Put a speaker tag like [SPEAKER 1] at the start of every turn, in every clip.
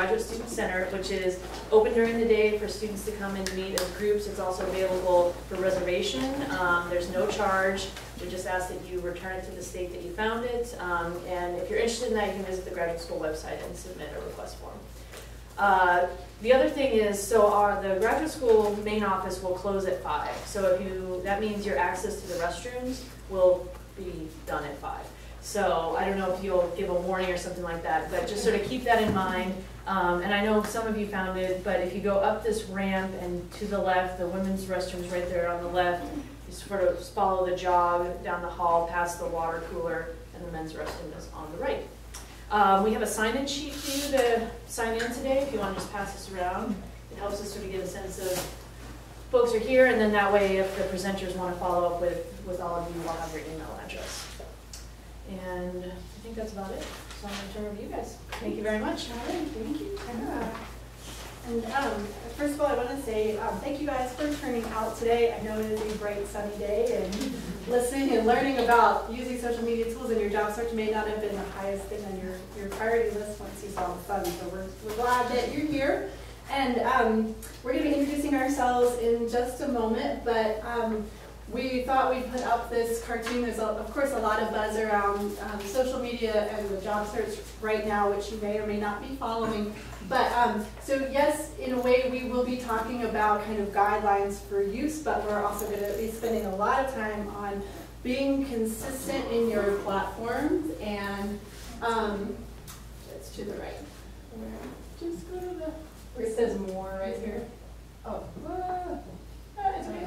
[SPEAKER 1] Graduate Student Center, which is open during the day for students to come and meet as groups. It's also available for reservation. There's no charge. We just ask that you return it to the state that you found it. And if you're interested in that, you can visit the graduate school website and submit a request form. The other thing is, the graduate school main office will close at 5. So that means your access to the restrooms will be done at 5. So I don't know if you'll give a warning or something like that, but just sort of keep that in mind. And I know some of you found it, but if you go up this ramp and to the left, the women's restroom's right there on the left, you sort of follow the jog down the hall past the water cooler, and the men's restroom is on the right. We have a sign-in sheet for you to sign in today if you want to just pass this around. It helps us sort of get a sense of folks are here, and then that way if the presenters want to follow up with all of you, we'll have your email address. And I think that's about it. So I'm going to turn it over to you guys. Thank you very much.
[SPEAKER 2] All right, thank you. And first of all, I want to say thank you guys for turning out today. I know it is a bright, sunny day, and listening and learning about using social media tools in your job search may not have been the highest thing on your priority list once you saw the sun. So we're glad that you're here. And we're going to be introducing ourselves in just a moment, but we thought we'd put up this cartoon. There's, of course, a lot of buzz around social media and the job search right now, which you may or may not be following. But so yes, in a way, we will be talking about kind of guidelines for use, but we're also going to be spending a lot of time on being consistent in your platforms. And it's to the right. Just go to the where it says more right here. Oh, it's okay.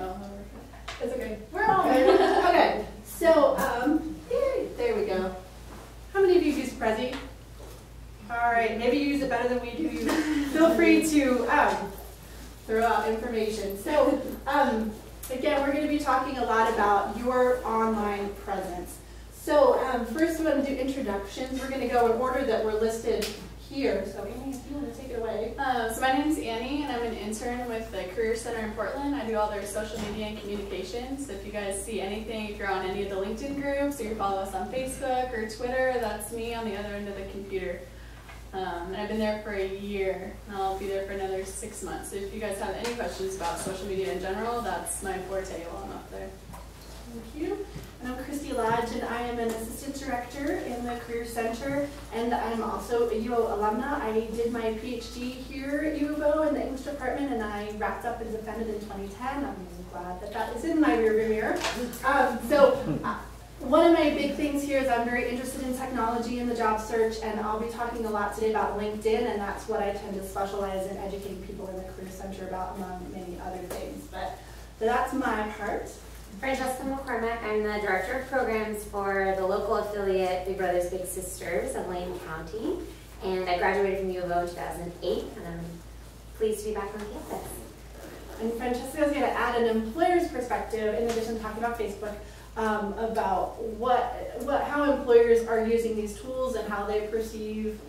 [SPEAKER 2] It's okay. We're all there. Okay. So there we go. How many of you use Prezi? All right. Maybe you use it better than we do. Feel free to throw out information. So again, we're going to be talking a lot about your online presence. So first, I'm going to do introductions. We're going to go in order that we're listed here. So Annie, if you want to take it away.
[SPEAKER 3] So my name is Annie, and I'm an intern with the Career Center in Portland. I do all their social media and communications. So if you guys see anything, if you're on any of the LinkedIn groups, or you follow us on Facebook or Twitter, that's me on the other end of the computer. And I've been there for a year, and I'll be there for another 6 months. So if you guys have any questions about social media in general, that's my forte while I'm up there.
[SPEAKER 2] Thank you. And I'm Christy Lodge, and I am an assistant director in the Career Center, and I'm also a U of O alumna. I did my PhD here at U of O in the English department, and I wrapped up and defended in 2010. I'm glad that that is in my rearview mirror. One of my big things here is I'm very interested in technology and the job search, and I'll be talking a lot today about LinkedIn, and that's what I tend to specialize in educating people in the Career Center about, among many other things. But so that's my part.
[SPEAKER 4] Francesca McCormack, I'm the Director of Programs for the local affiliate Big Brothers Big Sisters of Lane County, and I graduated from U of O in 2008, and I'm pleased to be back on campus.
[SPEAKER 2] And Francesca is going to add an employer's perspective, in addition to talking about Facebook, about how employers are using these tools and how they perceive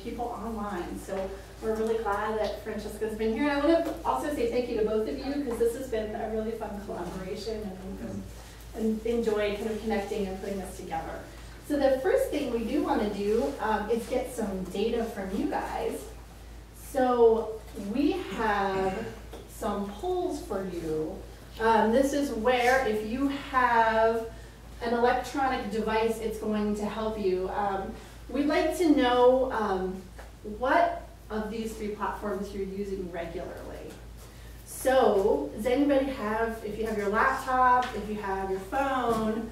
[SPEAKER 2] people online. So we're really glad that Francesca's been here. And I want to also say thank you to both of you, because this has been a really fun collaboration, and enjoy kind of connecting and putting this together. So the first thing we do want to do is get some data from you guys. So we have some polls for you. This is where, if you have an electronic device, it's going to help you. We'd like to know what of these 3 platforms you're using regularly. So, does anybody have, if you have your laptop, if you have your phone,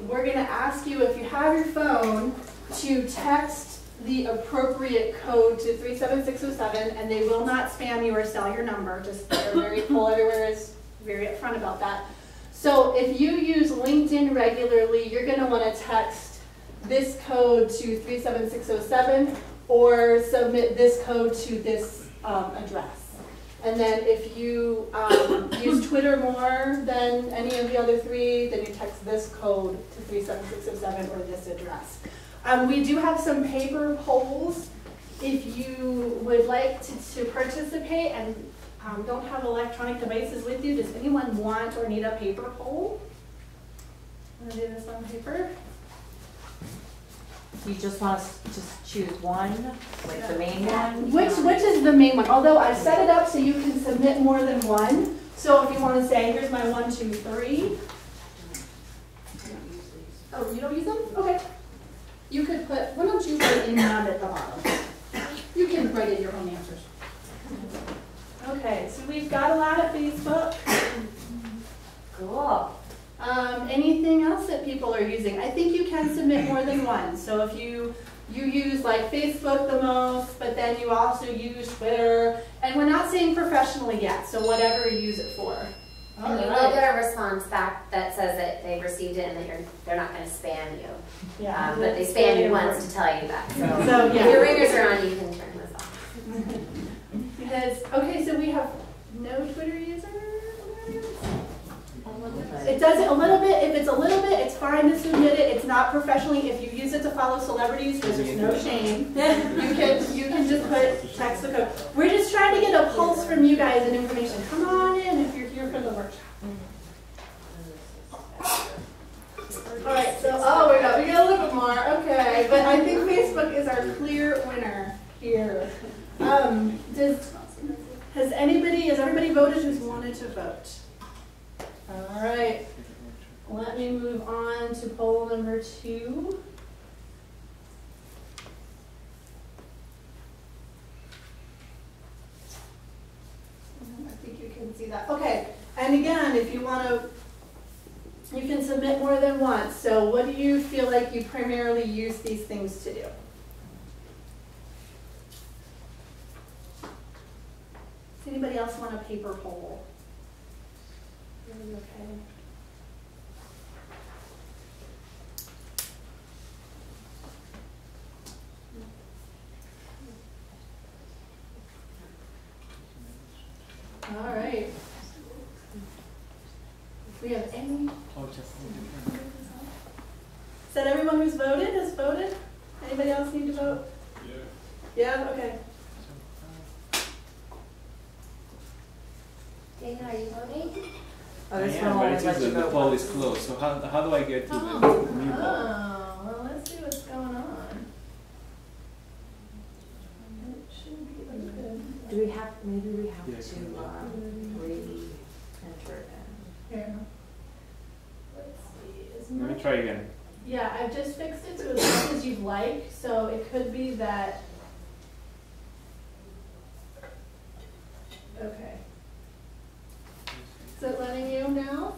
[SPEAKER 2] we're going to ask you, if you have your phone, to text the appropriate code to 37607, and they will not spam you or sell your number. Just, they're very cool. Everywhere is very upfront about that. So if you use LinkedIn regularly, you're going to want to text this code to 37607 or submit this code to this address. And then if you use Twitter more than any of the other 3, then you text this code to 37607 or this address. We do have some paper polls if you would like to participate and don't have electronic devices with you. Does anyone want or need a paper poll? Want to do this on paper?
[SPEAKER 5] You just want to just choose one, like the main one?
[SPEAKER 2] Which is the main one? Although I've set it up so you can submit more than one. So if you want to say, here's my 1, 2, 3. Oh, you don't use them? Okay. You could put, why don't you write in none at the bottom? You can write in your own answers. Okay, so we've got a lot at Facebook.
[SPEAKER 4] Cool.
[SPEAKER 2] Anything else that people are using? I think you can submit more than one. So if you use like Facebook the most, but then you also use Twitter, and we're not saying professionally yet, so whatever you use it for.
[SPEAKER 4] And you will get a response back that says that they've received it and that they're not going to spam you.
[SPEAKER 2] Yeah,
[SPEAKER 4] But they spam you once to tell you that. So,
[SPEAKER 2] So, yeah.
[SPEAKER 4] if your ringers are on, you can turn this off.
[SPEAKER 2] Because, okay, so we have no Twitter users? It does it a little bit. If it's a little bit, it's fine to submit it. It's not professionally. If you use it to follow celebrities, there's no shame. You can just put text the code. We're just trying to get a pulse from you guys and information. Come on in if you're here for the workshop. All right. So we got a little bit more. Okay, but I think Facebook is our clear winner here. Has everybody voted who's wanted to vote? All right, let me move on to poll number 2. I think you can see that. Okay, and again, if you want to, you can submit more than once. So what do you feel like you primarily use these things to do? Does anybody else want a paper poll? Okay. All right. We have any? Is that everyone who's voted has voted? Anybody else need to vote? Yeah. Okay.
[SPEAKER 4] Dana, are you voting?
[SPEAKER 5] Oh, this
[SPEAKER 6] Yeah,
[SPEAKER 5] one
[SPEAKER 6] but
[SPEAKER 5] only
[SPEAKER 6] it
[SPEAKER 5] lets
[SPEAKER 6] says
[SPEAKER 5] you
[SPEAKER 6] that the
[SPEAKER 5] go
[SPEAKER 6] poll
[SPEAKER 5] once.
[SPEAKER 6] is closed, so how do I get to the new
[SPEAKER 2] Oh,
[SPEAKER 6] poll?
[SPEAKER 2] well, let's see what's going on. It should be good.
[SPEAKER 5] Do we have, maybe we have
[SPEAKER 6] Yeah,
[SPEAKER 5] to
[SPEAKER 6] can we-
[SPEAKER 5] re-enter it
[SPEAKER 2] Here. Let's see. Is
[SPEAKER 6] Let
[SPEAKER 2] my,
[SPEAKER 6] me try again.
[SPEAKER 2] yeah, I've just fixed it to as much as you'd like, so it could be that. Okay. Is it letting you now?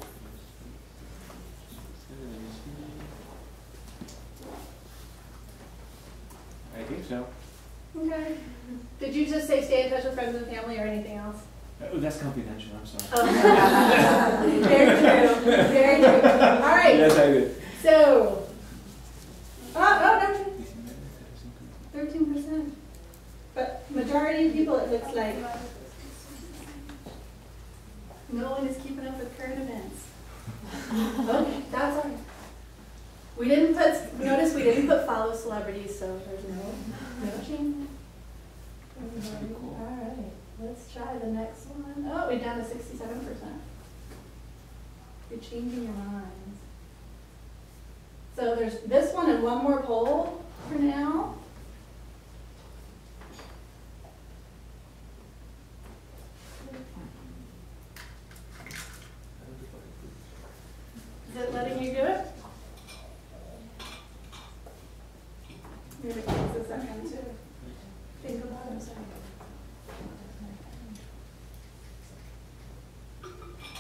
[SPEAKER 6] I think so.
[SPEAKER 2] Okay. Did you just say stay in touch with friends and family or anything else?
[SPEAKER 6] Oh, that's confidential, I'm sorry.
[SPEAKER 2] Oh. Very true. Very true. All right.
[SPEAKER 6] Yes, I did.
[SPEAKER 2] So, no, 13%. But majority of people, it looks like, no one is keeping up with current events. Okay, that's all right. We didn't put, notice we didn't put follow celebrities, so there's no change.
[SPEAKER 6] Cool.
[SPEAKER 2] All right, let's try the next one. Oh, we're down to 67%. You're changing your minds. So there's this one and one more poll for now. Is it letting you do it? Maybe it takes a second to think about it.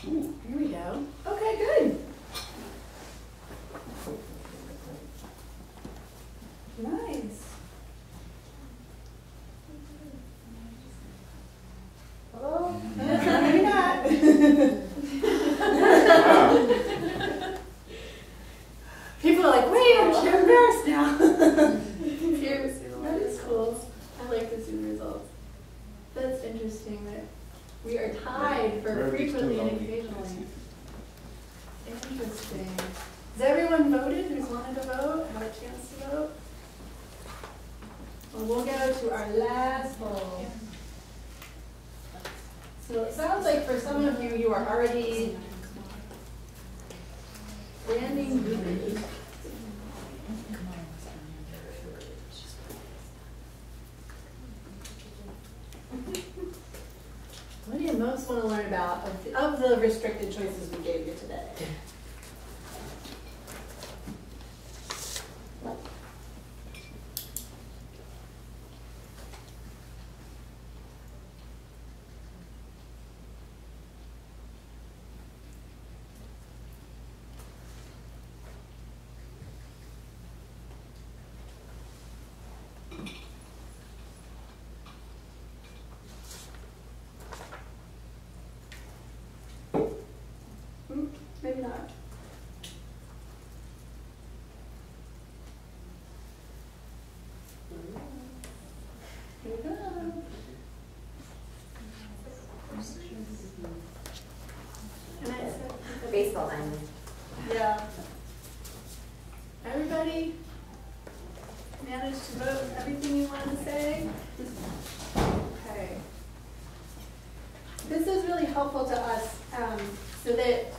[SPEAKER 2] Here we go. Okay, good. Nice. Oh, maybe not. People are like, wait, I'm embarrassed now. Here's, that is cool. I like the Zoom results. That's interesting that we are tied for frequently and occasionally. Interesting. Has everyone voted who's wanted to vote? Had a chance to vote? Well, we'll go to our last poll. So it sounds like for some of you, you are already branding good. do you most want to learn about of the restricted choices we gave you today? Maybe not. Here we go. Can I say?
[SPEAKER 4] Baseball diamond.
[SPEAKER 2] Yeah. Everybody managed to vote everything you wanted to say? Okay. This is really helpful to us so that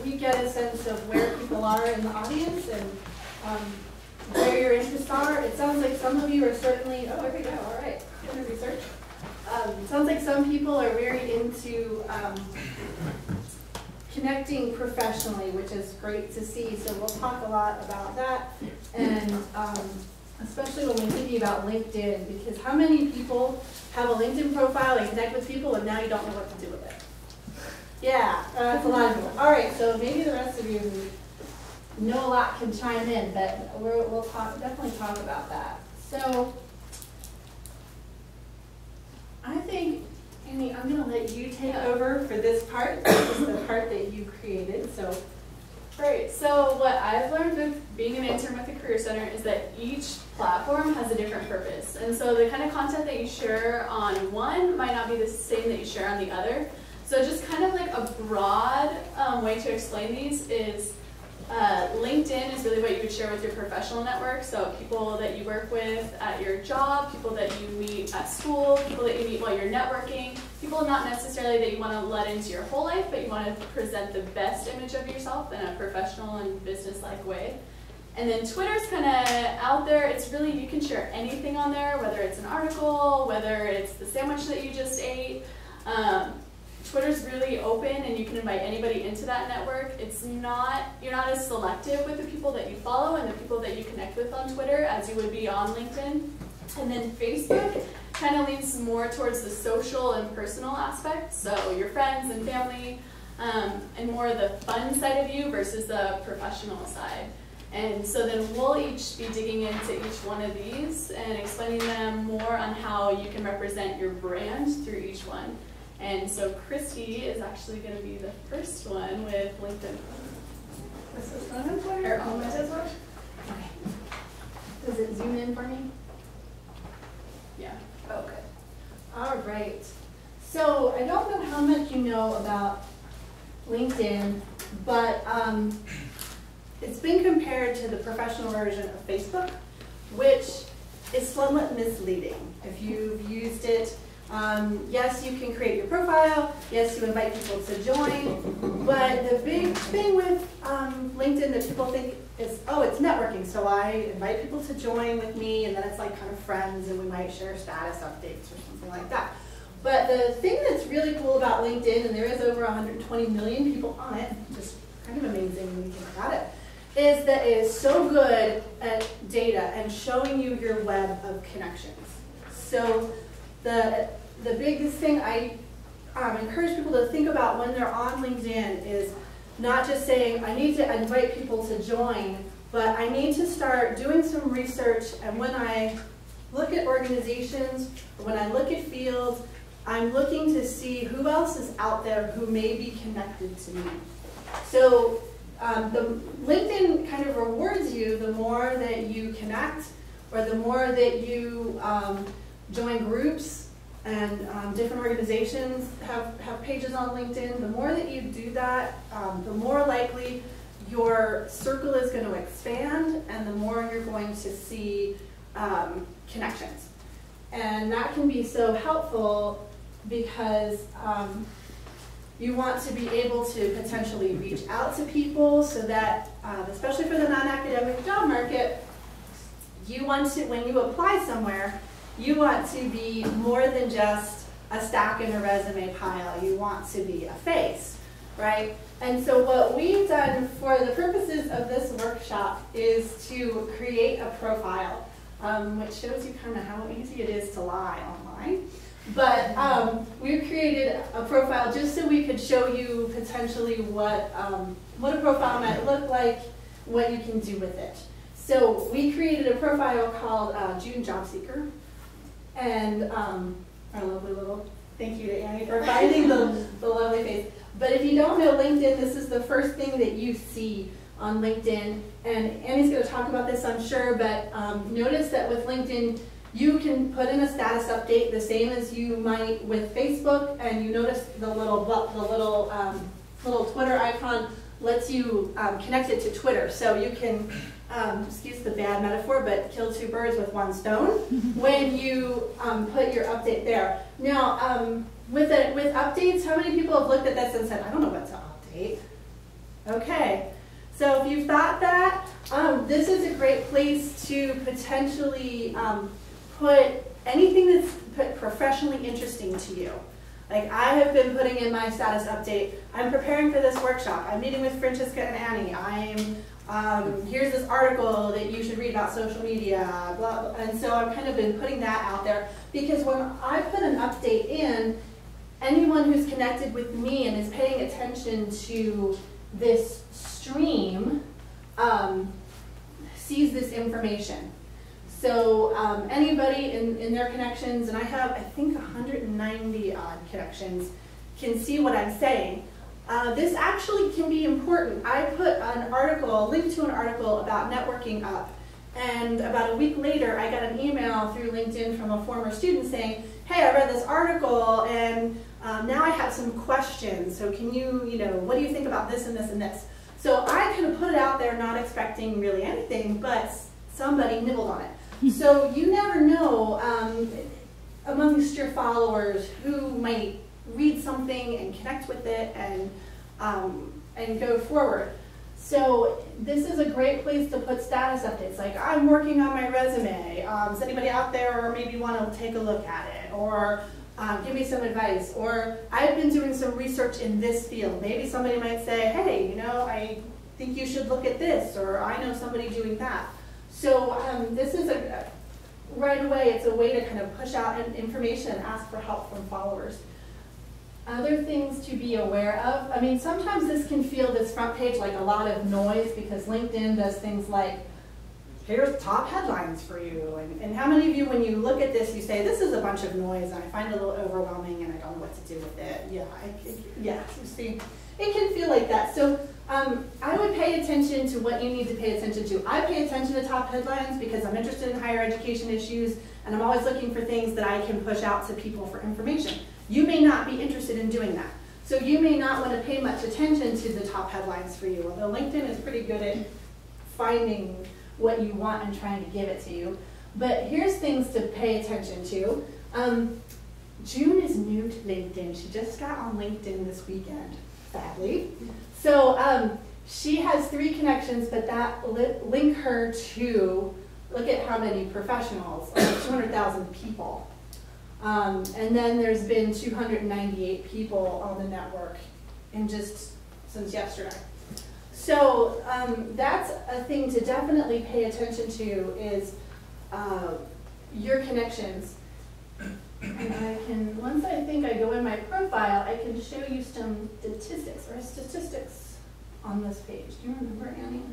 [SPEAKER 2] we get a sense of where people are in the audience and where your interests are. It sounds like some of you are certainly, oh, there we go, all right, getting the research. It sounds like some people are very into connecting professionally, which is great to see. So we'll talk a lot about that. And especially when we're thinking about LinkedIn, because how many people have a LinkedIn profile and connect with people and now you don't know what to do with it? Yeah, that's a lot of people. All right, so maybe the rest of you who know a lot can chime in, but we'll definitely talk about that. So I think, Amy, I'm going to let you take over for this part. This is the part that you created. So.
[SPEAKER 3] Great. So what I've learned with being an intern with the Career Center is that each platform has a different purpose. And so the kind of content that you share on one might not be the same that you share on the other. So just kind of like a broad way to explain these is LinkedIn is really what you would share with your professional network. So people that you work with at your job, people that you meet at school, people that you meet while you're networking, people not necessarily that you want to let into your whole life, but you want to present the best image of yourself in a professional and business-like way. And then Twitter's kind of out there. It's really, you can share anything on there, whether it's an article, whether it's the sandwich that you just ate. Twitter's really open and you can invite anybody into that network. It's not, you're not as selective with the people that you follow and the people that you connect with on Twitter as you would be on LinkedIn. And then Facebook kind of leans more towards the social and personal aspect, so your friends and family, and more of the fun side of you versus the professional side. And so then we'll each be digging into each one of these and explaining them more on how you can represent your brand through each one. And so Christy is actually going to be the first one with LinkedIn.
[SPEAKER 2] This is one for you? Oh, this one? Okay. Does it zoom in for me?
[SPEAKER 3] Yeah.
[SPEAKER 2] Okay. All right. So I don't know how much you know about LinkedIn, but it's been compared to the professional version of Facebook, which is somewhat misleading. If you've used it, yes, you can create your profile. Yes, you invite people to join. But the big thing with LinkedIn that people think is, oh, it's networking. So I invite people to join with me, and then it's like kind of friends, and we might share status updates or something like that. But the thing that's really cool about LinkedIn, and there is over 120 million people on it, just kind of amazing when you think about it, is that it is so good at data and showing you your web of connections. So the biggest thing I encourage people to think about when they're on LinkedIn is not just saying, I need to invite people to join, but I need to start doing some research, and when I look at organizations, or when I look at fields, I'm looking to see who else is out there who may be connected to me. So the LinkedIn kind of rewards you the more that you connect, or the more that you join groups, and different organizations have pages on LinkedIn. The more that you do that, the more likely your circle is going to expand, and the more you're going to see connections. And that can be so helpful because you want to be able to potentially reach out to people so that, especially for the non-academic job market, you want to, when you apply somewhere, you want to be more than just a stack in a resume pile. You want to be a face, right? And so what we've done for the purposes of this workshop is to create a profile, which shows you kind of how easy it is to lie online. But we've created a profile just so we could show you potentially what a profile might look like, what you can do with it. So we created a profile called June Job Seeker. And our lovely little, thank you to Annie for finding the lovely face. But if you don't know LinkedIn, this is the first thing that you see on LinkedIn. And Annie's going to talk about this, I'm sure, but notice that with LinkedIn, you can put in a status update the same as you might with Facebook, and you notice the little Twitter icon lets you connect it to Twitter. So you can, excuse the bad metaphor, but kill two birds with one stone when you put your update there. Now, with updates, how many people have looked at this and said, I don't know what to update? Okay, so if you've thought that, this is a great place to potentially put anything that's professionally interesting to you. Like I have been putting in my status update. I'm preparing for this workshop. I'm meeting with Francesca and Annie. Here's this article that you should read about social media, blah, blah. And so I've kind of been putting that out there because when I put an update in, anyone who's connected with me and is paying attention to this stream sees this information. So anybody in their connections, and I have, I think, 190 odd connections, can see what I'm saying. This actually can be important. I put an article, a link to an article about networking up, and about a week later, I got an email through LinkedIn from a former student saying, hey, I read this article, and now I have some questions, so can you, what do you think about this and this and this? So I kind of put it out there not expecting really anything, but somebody nibbled on it. So you never know amongst your followers who might read something and connect with it and go forward. So this is a great place to put status updates. Like I'm working on my resume. Does anybody out there maybe want to take a look at it or give me some advice? Or I've been doing some research in this field. Maybe somebody might say, hey, I think you should look at this, or I know somebody doing that. So this is right away, it's a way to kind of push out information and ask for help from followers. Other things to be aware of, I mean, sometimes this can feel this front page like a lot of noise because LinkedIn does things like, here's top headlines for you. And how many of you, when you look at this, you say, this is a bunch of noise and I find it a little overwhelming and I don't know what to do with it. Yeah, you see, it can feel like that. So I would pay attention to what you need to pay attention to. I pay attention to top headlines because I'm interested in higher education issues and I'm always looking for things that I can push out to people for information. You may not be interested in doing that. So you may not want to pay much attention to the top headlines for you, although LinkedIn is pretty good at finding what you want and trying to give it to you. But here's things to pay attention to. June is new to LinkedIn. She just got on LinkedIn this weekend, sadly. So she has 3 connections, but that link her to, look at how many professionals, 200,000 people. And then there's been 298 people on the network since yesterday. So that's a thing to definitely pay attention to is your connections. And once I think I go in my profile, I can show you some statistics on this page. Do you remember, Annie?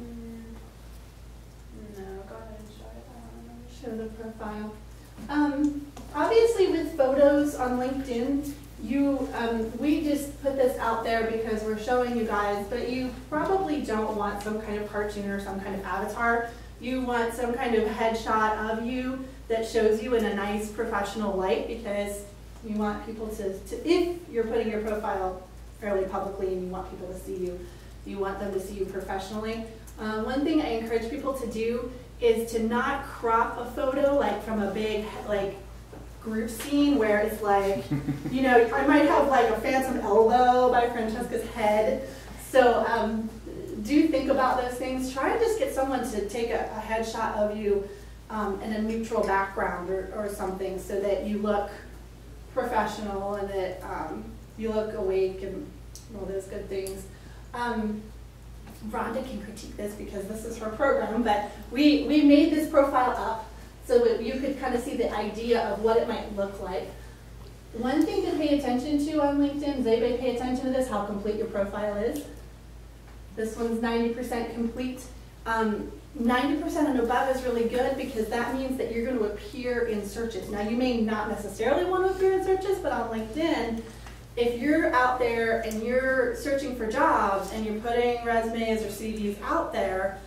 [SPEAKER 3] No, go ahead and show it. I don't remember.
[SPEAKER 2] Show the profile. Obviously with photos on LinkedIn, we just put this out there because we're showing you guys, but you probably don't want some kind of cartoon or some kind of avatar. You want some kind of headshot of you that shows you in a nice professional light because you want people to if you're putting your profile fairly publicly and you want people to see you, you want them to see you professionally. One thing I encourage people to do is to not crop a photo like from a big group scene where it's like, I might have like a phantom elbow by Francesca's head. So do think about those things. Try and just get someone to take a headshot of you in a neutral background or something so that you look professional and that you look awake and all those good things. Rhonda can critique this because this is her program, but we made this profile up so that you could kind of see the idea of what it might look like. One thing to pay attention to on LinkedIn, does anybody pay attention to this, how complete your profile is? This one's 90% complete. 90% and above is really good because that means that you're going to appear in searches. Now you may not necessarily want to appear in searches, but on LinkedIn, if you're out there and you're searching for jobs and you're putting resumes or CVs out there,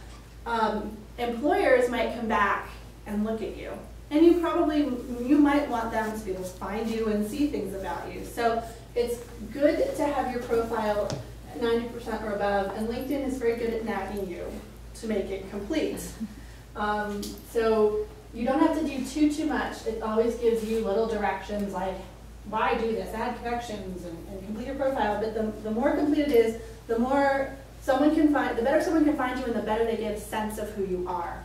[SPEAKER 2] employers might come back and look at you. And you might want them to be able to find you and see things about you. So it's good to have your profile at 90% or above, and LinkedIn is very good at nagging you to make it complete. So you don't have to do too much. It always gives you little directions like, why do this, add connections and complete your profile. But the more complete it is, the more someone can find, the better someone can find you and the better they get a sense of who you are.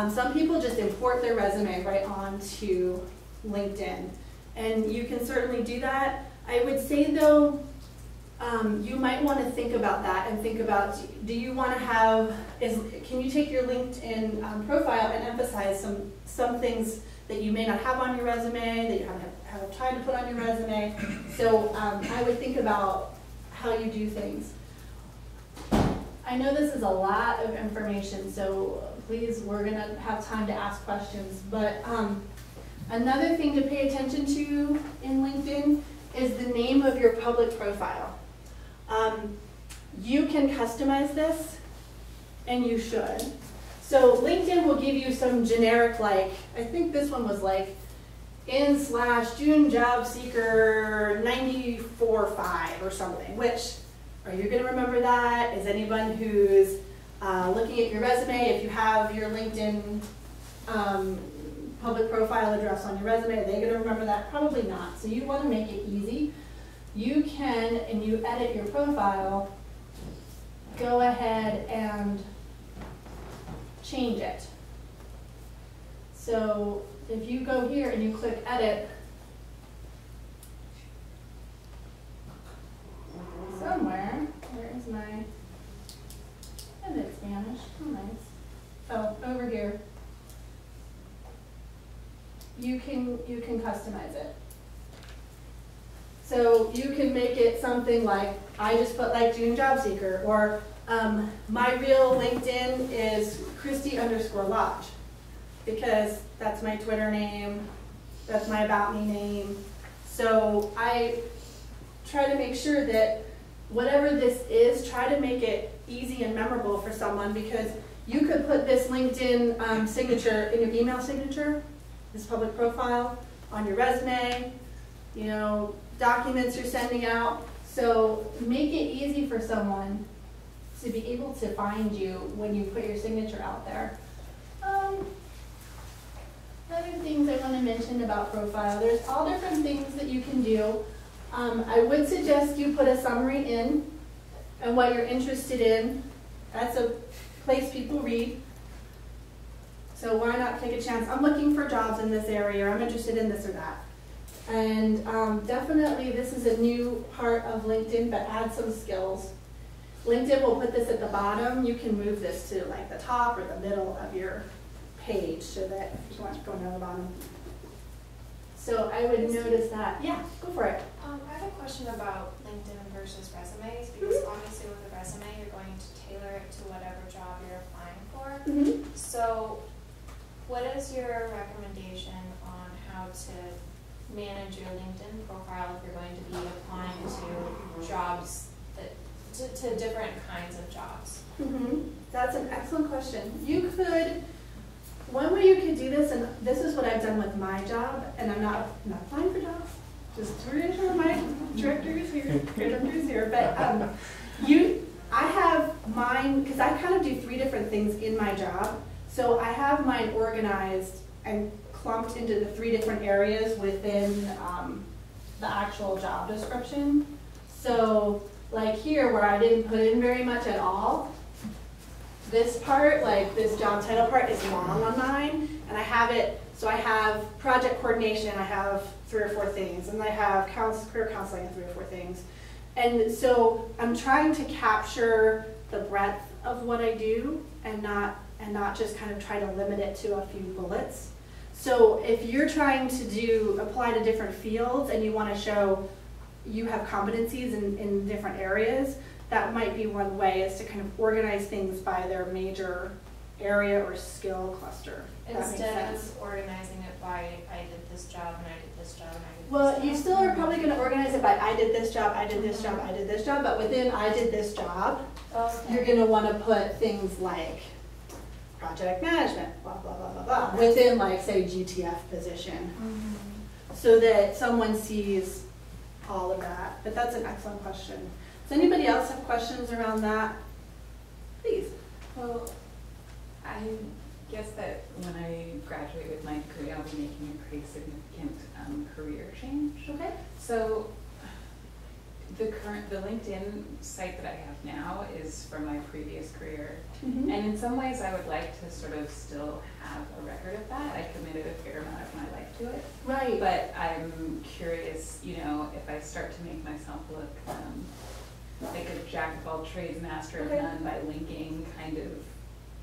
[SPEAKER 2] Some people just import their resume right onto LinkedIn, and you can certainly do that. I would say though, you might want to think about that and think about, do you want to have, can you take your LinkedIn profile and emphasize some things that you may not have on your resume, that you haven't have time to put on your resume. So I would think about how you do things. I know this is a lot of information, so please, we're going to have time to ask questions. But another thing to pay attention to in LinkedIn is the name of your public profile. You can customize this, and you should. So LinkedIn will give you some generic, like, I think this one was like, in/June job seeker 94.5 or something, which, are you going to remember that? Is anyone who's looking at your resume, if you have your LinkedIn public profile address on your resume, are they going to remember that? Probably not. So you want to make it easy. You can, and you edit your profile, go ahead and change it. So if you go here and you click edit, somewhere, where is my edit Spanish? Oh, nice. Oh, over here. You can customize it. So you can make it something like, I just put like June job seeker, or my real LinkedIn is Christy_Lodge, because that's my Twitter name, that's my About Me name. So I try to make sure that whatever this is, try to make it easy and memorable for someone, because you could put this LinkedIn signature in your email signature, this public profile, on your resume, you know, documents you're sending out. So make it easy for someone to be able to find you when you put your signature out there. Other things I want to mention about profile, there's all different things that you can do. I would suggest you put a summary in and what you're interested in. That's a place people read. So why not take a chance? I'm looking for jobs in this area, or I'm interested in this or that. And definitely this is a new part of LinkedIn, but add some skills. LinkedIn will put this at the bottom. You can move this to like the top or the middle of your page so that if you want to go down the bottom. So I would notice that. Yeah, go for it.
[SPEAKER 7] I have a question about LinkedIn versus resumes, because obviously with a resume you're going to tailor it to whatever job you're applying for. So what is your recommendation on how to manage your LinkedIn profile if you're going to be applying to jobs that to different kinds of jobs?
[SPEAKER 2] That's an excellent question. You could, one way you could do this, and this is what I've done with my job, and I'm not applying for jobs, just to reassure my directors here, but I have mine, because I kind of do 3 different things in my job. So I have mine organized and clumped into the 3 different areas within the actual job description. So like here, where I didn't put in very much at all, this part, like this job title part, is long on mine, and I have it So I have project coordination, I have 3 or 4 things, and I have career counseling and 3 or 4 things. And so I'm trying to capture the breadth of what I do and not just kind of try to limit it to a few bullets. So if you're trying to apply to different fields and you want to show you have competencies in different areas, that might be one way, is to kind of organize things by their major area or skill cluster.
[SPEAKER 7] Instead of organizing it by, I did this job and I did this job and I did this job.
[SPEAKER 2] Well, you still are probably going to organize it by I did this job, I did this job, I did this job, but within I did this job, you're going to want to put things like project management, blah, blah, blah, blah, blah, within, like, say, GTF position, so that someone sees all of that. But that's an excellent question. Does anybody else have questions around that? Please.
[SPEAKER 8] Well, I guess that when I graduate with my degree, I'll be making a pretty significant career change.
[SPEAKER 2] Okay.
[SPEAKER 8] So the LinkedIn site that I have now is from my previous career.
[SPEAKER 2] Mm-hmm.
[SPEAKER 8] And in some ways I would like to sort of still have a record of that. I committed a fair amount of my life to it.
[SPEAKER 2] Right.
[SPEAKER 8] But I'm curious, you know, if I start to make myself look like a jack of all trades, master of none, by linking kind of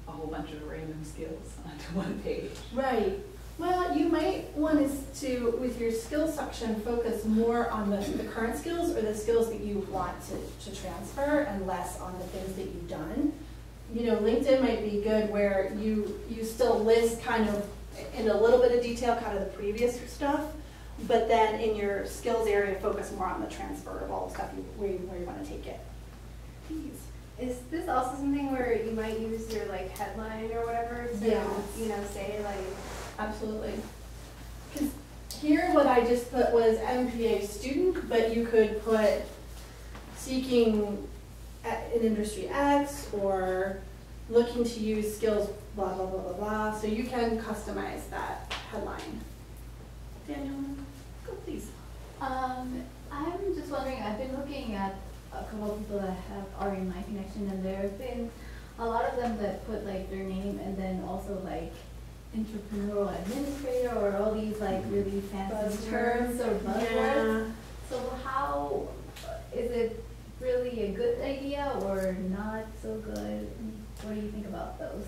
[SPEAKER 8] a whole bunch of random skills onto one page.
[SPEAKER 2] Right. Well, you might want to, with your skills section, focus more on the current skills or the skills that you want to transfer, and less on the things that you've done. You know, LinkedIn might be good where you still list kind of in a little bit of detail kind of the previous stuff, but then in your skills area, focus more on the transferable stuff where you want to take it. Please.
[SPEAKER 9] Is this also something where you might use your like headline or whatever to, you know, say like?
[SPEAKER 2] Absolutely. Because here what I just put was MPA student, but you could put seeking in industry X or looking to use skills blah, blah, blah, blah, blah. So you can customize that headline. Daniel, go please.
[SPEAKER 10] I'm just wondering, I've been looking at a couple of people that are in my connection, and there have been a lot of them that put like their name and then also like entrepreneurial administrator or all these like really fancy terms or buzzwords.
[SPEAKER 2] Yeah.
[SPEAKER 10] So how is it really a good idea or not so good? What do you think about those?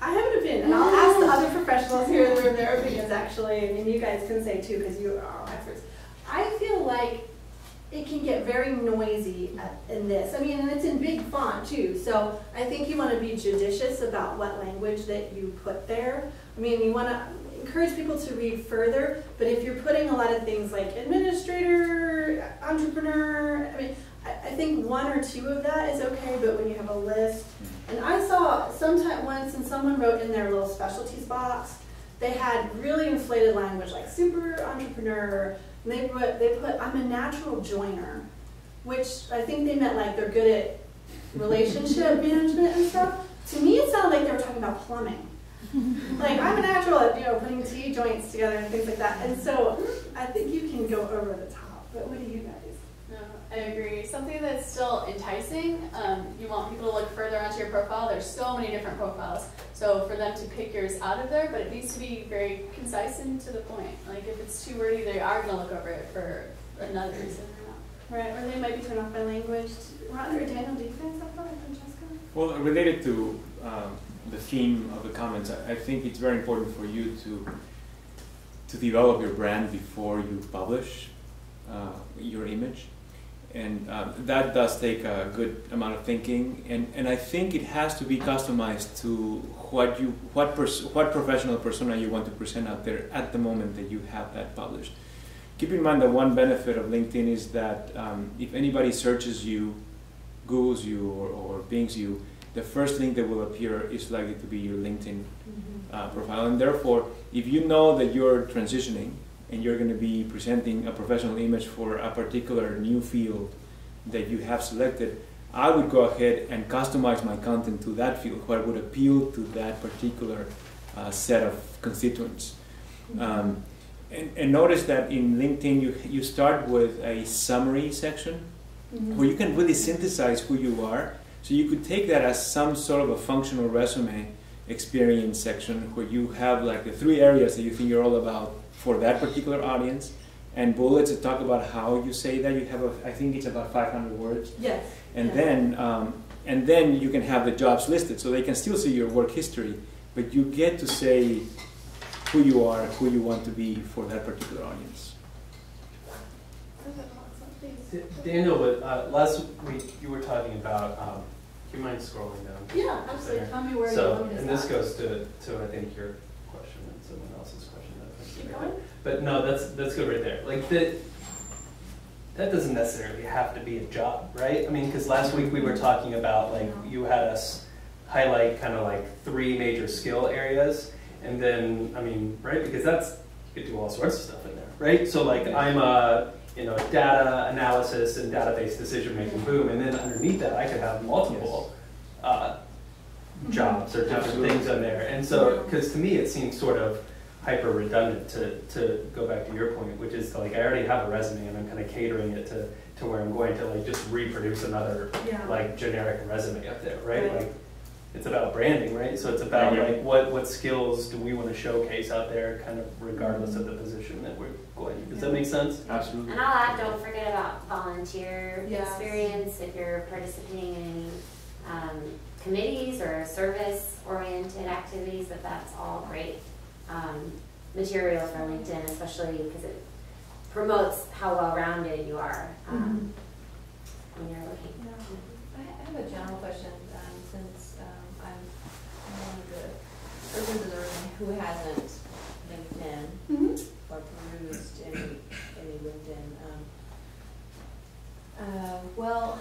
[SPEAKER 2] I have an opinion, and I'll ask the other professionals here in the room their opinions actually, and you guys can say too because you are all experts. I feel like it can get very noisy in this. I mean, and it's in big font too, so I think you want to be judicious about what language that you put there. I mean, you want to encourage people to read further, but if you're putting a lot of things like administrator, entrepreneur, I mean, I think 1 or 2 of that is okay, but when you have a list, and I saw sometime once, and someone wrote in their little specialties box, they had really inflated language like super entrepreneur, and they put I'm a natural joiner, which I think they meant like they're good at relationship management and stuff. To me, it sounded like they were talking about plumbing. Like I'm a natural at, you know, putting T joints together and things like that. And so I think you can go over the top. But what do you guys?
[SPEAKER 3] No, I agree. Something that's still enticing, you want people to look further onto your profile. There's so many different profiles. So for them to pick yours out of there, but it needs to be very concise and to the point. Like if it's too wordy, they are going to look over it for another reason or not.
[SPEAKER 2] Right, or they might be turned off by language. Ron or Daniel, do you guys have that, Francesca?
[SPEAKER 6] Well, related to the theme of the comments, I think it's very important for you to develop your brand before you publish your image. And that does take a good amount of thinking, and I think it has to be customized to what professional persona you want to present out there at the moment that you have that published. Keep in mind that one benefit of LinkedIn is that if anybody searches you, Googles you, or Bings you, the first link that will appear is likely to be your LinkedIn profile, and therefore, if you know that you're transitioning and you're going to be presenting a professional image for a particular new field that you have selected, I would go ahead and customize my content to that field, what would appeal to that particular set of constituents. And notice that in LinkedIn, you start with a summary section where you can really synthesize who you are. So you could take that as some sort of a functional resume experience section where you have like the 3 areas that you think you're all about for that particular audience, and bullets that talk about how you say that. You have I think it's about 500 words.
[SPEAKER 2] Yes.
[SPEAKER 6] And then you can have the jobs listed, so they can still see your work history, but you get to say who you are, who you want to be for that particular audience.
[SPEAKER 11] Daniel, last week you were talking about, do you mind scrolling down?
[SPEAKER 2] Yeah, absolutely. Tell me where you
[SPEAKER 11] So,
[SPEAKER 2] want me to
[SPEAKER 11] and this
[SPEAKER 2] start.
[SPEAKER 11] goes to I think your question and someone else's question.
[SPEAKER 2] Keep
[SPEAKER 11] Right
[SPEAKER 2] going.
[SPEAKER 11] there. But no, that's good right there. Like that doesn't necessarily have to be a job, right? I mean, because last week we were talking about like you had us highlight kind of like 3 major skill areas, and then I mean, right? Because you could do all sorts of stuff in there, right? So like I'm a data analysis and database decision making, boom, and then underneath that I could have multiple jobs or different things in there. And so, because to me it seems sort of hyper redundant to go back to your point, which is like I already have a resume and I'm kind of catering it to where I'm going to like just reproduce another like generic resume up there, right? Like it's about branding, right? So it's about like what skills do we want to showcase out there, kind of regardless of the position that we're going. Does that make sense?
[SPEAKER 6] Absolutely.
[SPEAKER 4] And I'll add, don't forget about volunteer experience if you're participating in any committees or service-oriented activities. That's all great material for LinkedIn, especially because it promotes how well-rounded you are when you're looking.
[SPEAKER 12] I have a general question, since I'm one of the persons in the room who hasn't LinkedIn or perused any LinkedIn. Well,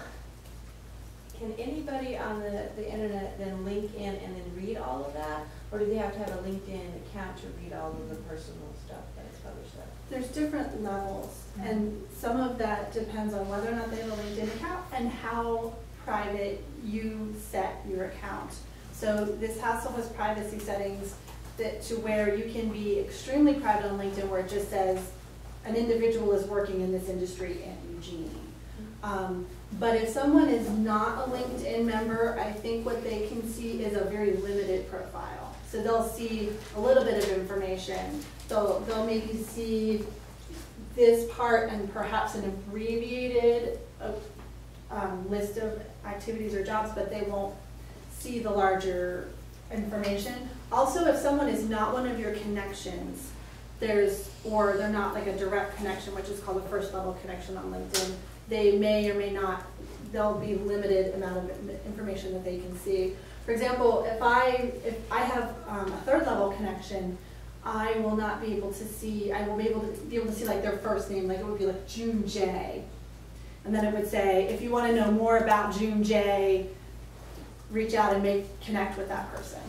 [SPEAKER 12] can anybody on the internet then link in and then read all of that? Or do they have to have a LinkedIn account to read all of the personal stuff that is published there?
[SPEAKER 2] There's different levels, and some of that depends on whether or not they have a LinkedIn account and how private you set your account. So this also has privacy settings to where you can be extremely private on LinkedIn, where it just says an individual is working in this industry in Eugene. But if someone is not a LinkedIn member, I think what they can see is a very limited profile. So they'll see a little bit of information. They'll maybe see this part and perhaps an abbreviated list of activities or jobs, but they won't see the larger information. Also, if someone is not one of your connections, or they're not like a direct connection, which is called a first level connection on LinkedIn, they may or may not, there'll be limited amount of information that they can see. For example, if I have a third level connection, I will not be able to see, I will be able to see like their first name, like it would be like June J. And then it would say, if you want to know more about June J, reach out and connect with that person.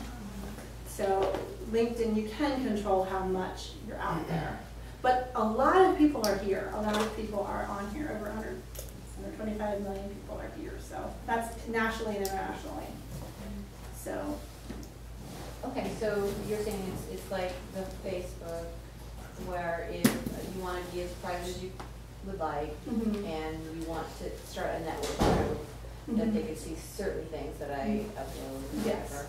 [SPEAKER 2] So LinkedIn, you can control how much you're out there. But a lot of people are here. A lot of people are on here. Over 125 million people are here. So that's nationally and internationally. So.
[SPEAKER 12] Okay, so you're saying it's like the Facebook, where if you want to be as private as you would like, and you want to start a network group, that they could see certain things that I upload, whatever.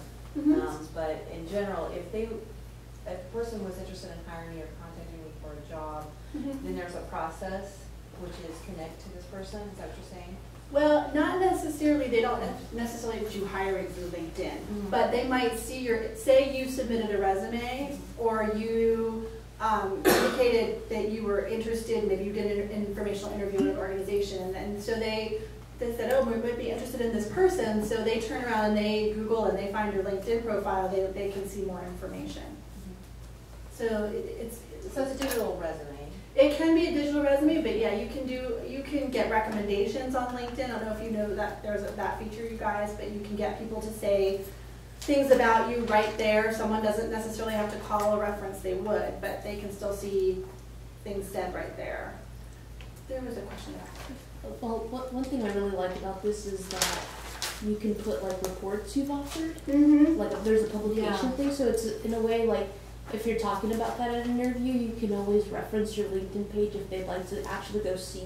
[SPEAKER 12] But in general, if a person was interested in hiring me or contacting me for a job, then there's a process which is connect to this person. Is that what you're saying?
[SPEAKER 2] Well, not necessarily. They don't necessarily put you hiring through LinkedIn, but they might see say you submitted a resume, or you indicated that you were interested, maybe you did an informational interview with an organization, and so they said, oh, we might be interested in this person, so they turn around and they Google and they find your LinkedIn profile, they can see more information. So it's
[SPEAKER 12] a digital resume.
[SPEAKER 2] It can be a digital resume, but yeah, you can get recommendations on LinkedIn. I don't know if you know that there's that feature, you guys, but you can get people to say things about you right there. Someone doesn't necessarily have to call a reference, they would, but they can still see things said right there. There was a question there.
[SPEAKER 13] Well, one thing I really like about this is that you can put like reports you've authored. Like if there's a publication thing, so it's in a way like if you're talking about that in an interview, you can always reference your LinkedIn page if they'd like to actually go see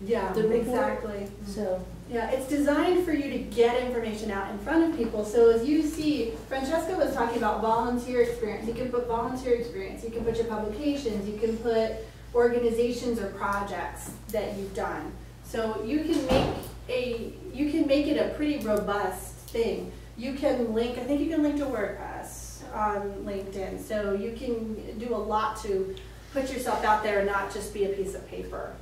[SPEAKER 2] Yeah,
[SPEAKER 13] the report.
[SPEAKER 2] exactly.
[SPEAKER 13] So,
[SPEAKER 2] Yeah, it's designed for you to get information out in front of people. So as you see, Francesca was talking about volunteer experience. You can put volunteer experience, you can put your publications, you can put organizations or projects that you've done. So you can make it a pretty robust thing. You can link, I think you can link to WordPress on LinkedIn. So you can do a lot to put yourself out there and not just be a piece of paper.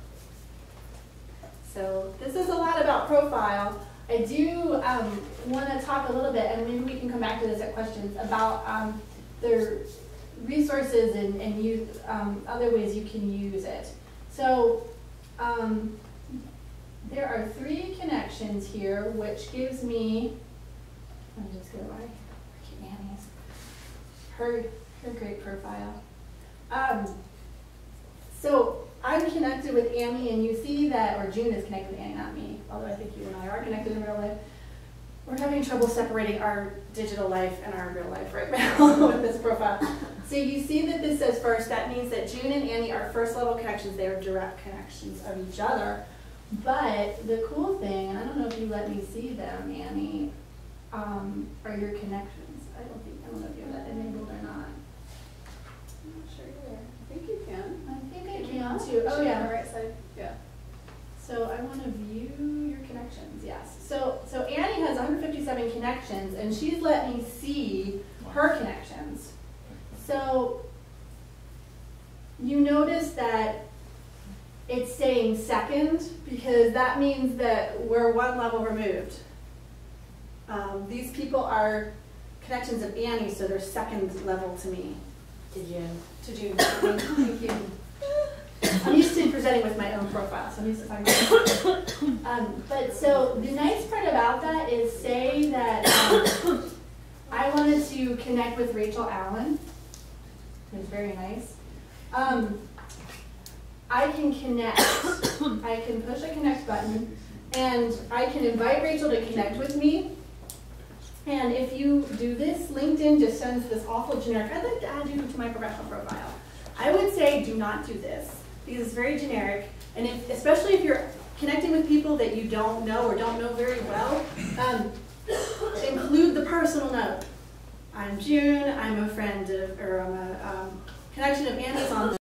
[SPEAKER 2] So this is a lot about profile. I do want to talk a little bit, and maybe we can come back to this at questions, about the resources and use, other ways you can use it. So there are 3 connections here, which gives me, I'm just going to write Annie's, her great profile. So I'm connected with Annie, and you see that, or June is connected with Annie, not me, although I think you and I are connected in real life. We're having trouble separating our digital life and our real life right now with this profile. So you see that this says first. That means that June and Annie are first level connections. They are direct connections of each other. But the cool thing, and I don't know if you let me see them, Annie, are your connections. I don't know if you have that enabled or not.
[SPEAKER 3] I'm not sure either. I think you can.
[SPEAKER 2] I think I can too. Oh yeah.
[SPEAKER 3] On the right side. Yeah.
[SPEAKER 2] So I want to view your connections, yes. So Annie has 157 connections, and she's let me see her connections. So you notice that it's saying second, because that means that we're 1 level removed. These people are connections of Annie, so they're second level to me.
[SPEAKER 4] To June.
[SPEAKER 2] To June. Thank you. I'm used to presenting with my own profile, so I'm used to talking about but so the nice part about that is, say that I wanted to connect with Rachel Allen. It's very nice. I can connect. I can push a connect button, and I can invite Rachel to connect with me. And if you do this, LinkedIn just sends this awful generic, I'd like to add you to my professional profile. I would say do not do this, because it's very generic, and especially if you're connecting with people that you don't know or don't know very well, include the personal note. I'm June, I'm a friend of, or I'm a connection of Annie's on